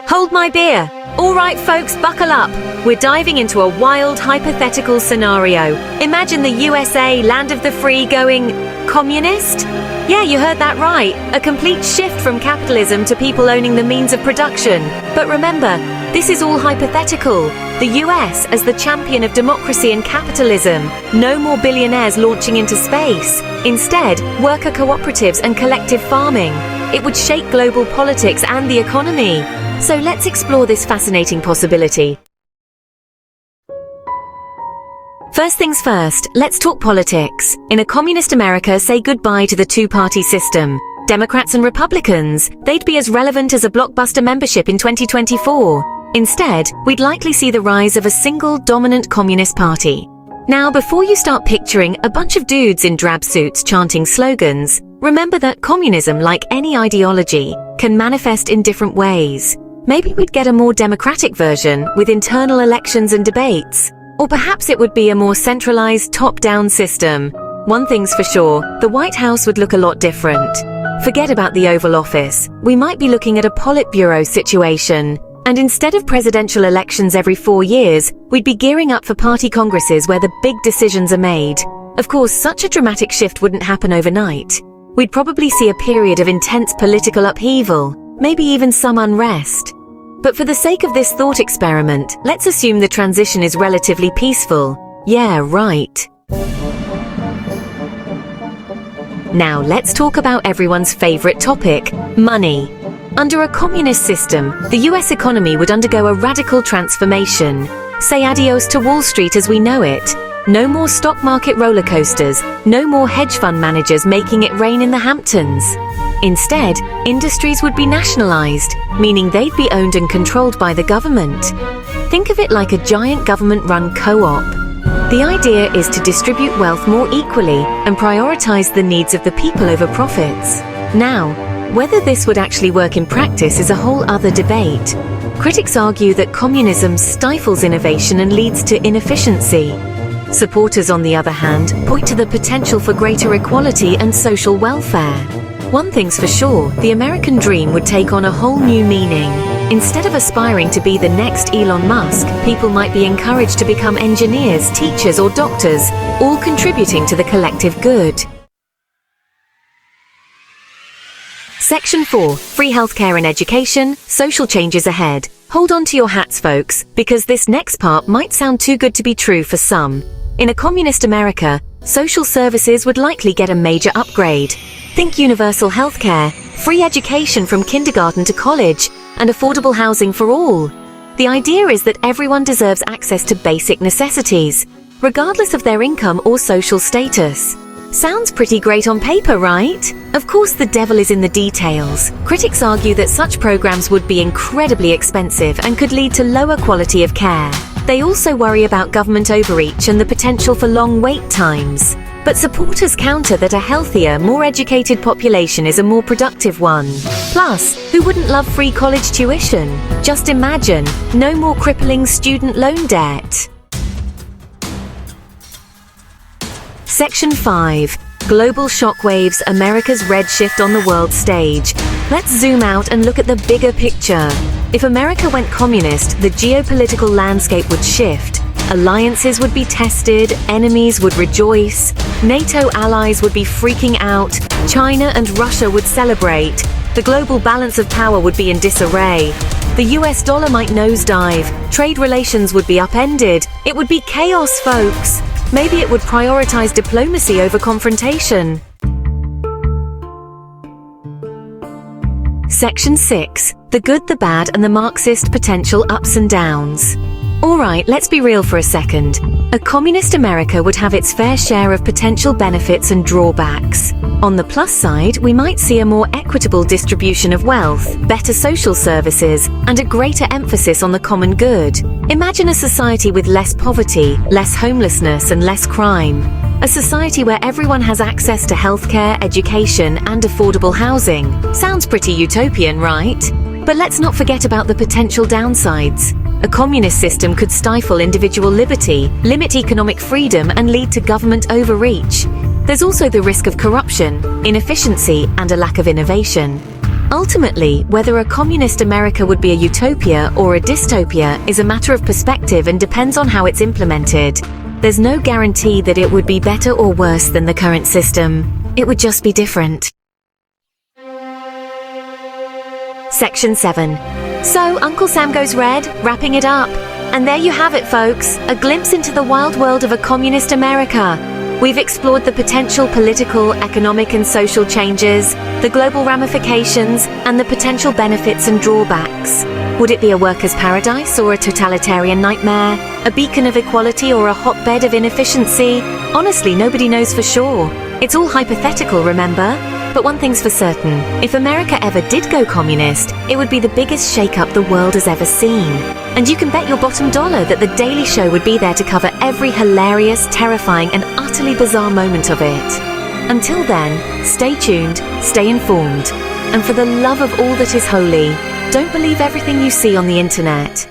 Hold my beer. All right, folks, buckle up. We're diving into a wild, hypothetical scenario. Imagine the USA, land of the free, going communist? Yeah, you heard that right. A complete shift from capitalism to people owning the means of production. But remember, this is all hypothetical. The US as the champion of democracy and capitalism. No more billionaires launching into space. Instead, worker cooperatives and collective farming. It would shake global politics and the economy. So let's explore this fascinating possibility. First things first, let's talk politics. In a communist America, say goodbye to the two-party system. Democrats and Republicans, they'd be as relevant as a blockbuster membership in 2024. Instead, we'd likely see the rise of a single dominant communist party. Now, before you start picturing a bunch of dudes in drab suits chanting slogans, remember that communism, like any ideology, can manifest in different ways. Maybe we'd get a more democratic version with internal elections and debates. Or perhaps it would be a more centralized top-down system. One thing's for sure, the White House would look a lot different. Forget about the Oval Office. We might be looking at a Politburo situation. And instead of presidential elections every 4 years, we'd be gearing up for party congresses where the big decisions are made. Of course, such a dramatic shift wouldn't happen overnight. We'd probably see a period of intense political upheaval, maybe even some unrest. But for the sake of this thought experiment, let's assume the transition is relatively peaceful. Yeah, right. Now let's talk about everyone's favorite topic, money. Under a communist system, the US economy would undergo a radical transformation. Say adios to Wall Street as we know it. No more stock market roller coasters, no more hedge fund managers making it rain in the Hamptons. Instead, industries would be nationalized, meaning they'd be owned and controlled by the government. Think of it like a giant government-run co-op. The idea is to distribute wealth more equally and prioritize the needs of the people over profits. Now, whether this would actually work in practice is a whole other debate. Critics argue that communism stifles innovation and leads to inefficiency. Supporters, on the other hand, point to the potential for greater equality and social welfare. One thing's for sure, the American dream would take on a whole new meaning. Instead of aspiring to be the next Elon Musk, people might be encouraged to become engineers, teachers, or doctors, all contributing to the collective good. Section 4. Free healthcare and education, social changes ahead. Hold on to your hats, folks, because this next part might sound too good to be true for some. In a communist America, social services would likely get a major upgrade. Think universal healthcare, free education from kindergarten to college, and affordable housing for all. The idea is that everyone deserves access to basic necessities, regardless of their income or social status. Sounds pretty great on paper, right? Of course, the devil is in the details. Critics argue that such programs would be incredibly expensive and could lead to lower quality of care. They also worry about government overreach and the potential for long wait times. But supporters counter that a healthier, more educated population is a more productive one. Plus, who wouldn't love free college tuition? Just imagine, no more crippling student loan debt. Section 5. Global shockwaves, America's redshift on the world stage. Let's zoom out and look at the bigger picture. If America went communist, the geopolitical landscape would shift. Alliances would be tested, enemies would rejoice, NATO allies would be freaking out, China and Russia would celebrate, the global balance of power would be in disarray, the US dollar might nosedive, trade relations would be upended, it would be chaos, folks. Maybe it would prioritize diplomacy over confrontation. Section 6. The good, the bad, and the Marxist potential ups and downs. Alright, let's be real for a second. A communist America would have its fair share of potential benefits and drawbacks. On the plus side, we might see a more equitable distribution of wealth, better social services, and a greater emphasis on the common good. Imagine a society with less poverty, less homelessness, and less crime. A society where everyone has access to healthcare, education, and affordable housing. Sounds pretty utopian, right? But let's not forget about the potential downsides. A communist system could stifle individual liberty, limit economic freedom, and lead to government overreach. There's also the risk of corruption, inefficiency, and a lack of innovation. Ultimately, whether a communist America would be a utopia or a dystopia is a matter of perspective and depends on how it's implemented. There's no guarantee that it would be better or worse than the current system. It would just be different. Section 7. So, Uncle Sam Goes Red, wrapping it up. And there you have it, folks, a glimpse into the wild world of a communist America. We've explored the potential political, economic and social changes, the global ramifications, and the potential benefits and drawbacks. Would it be a workers' paradise or a totalitarian nightmare? A beacon of equality or a hotbed of inefficiency? Honestly, nobody knows for sure. It's all hypothetical, remember? But one thing's for certain, if America ever did go communist, it would be the biggest shake-up the world has ever seen. And you can bet your bottom dollar that The Daily Show would be there to cover every hilarious, terrifying, and utterly bizarre moment of it. Until then, stay tuned, stay informed, and for the love of all that is holy, don't believe everything you see on the internet.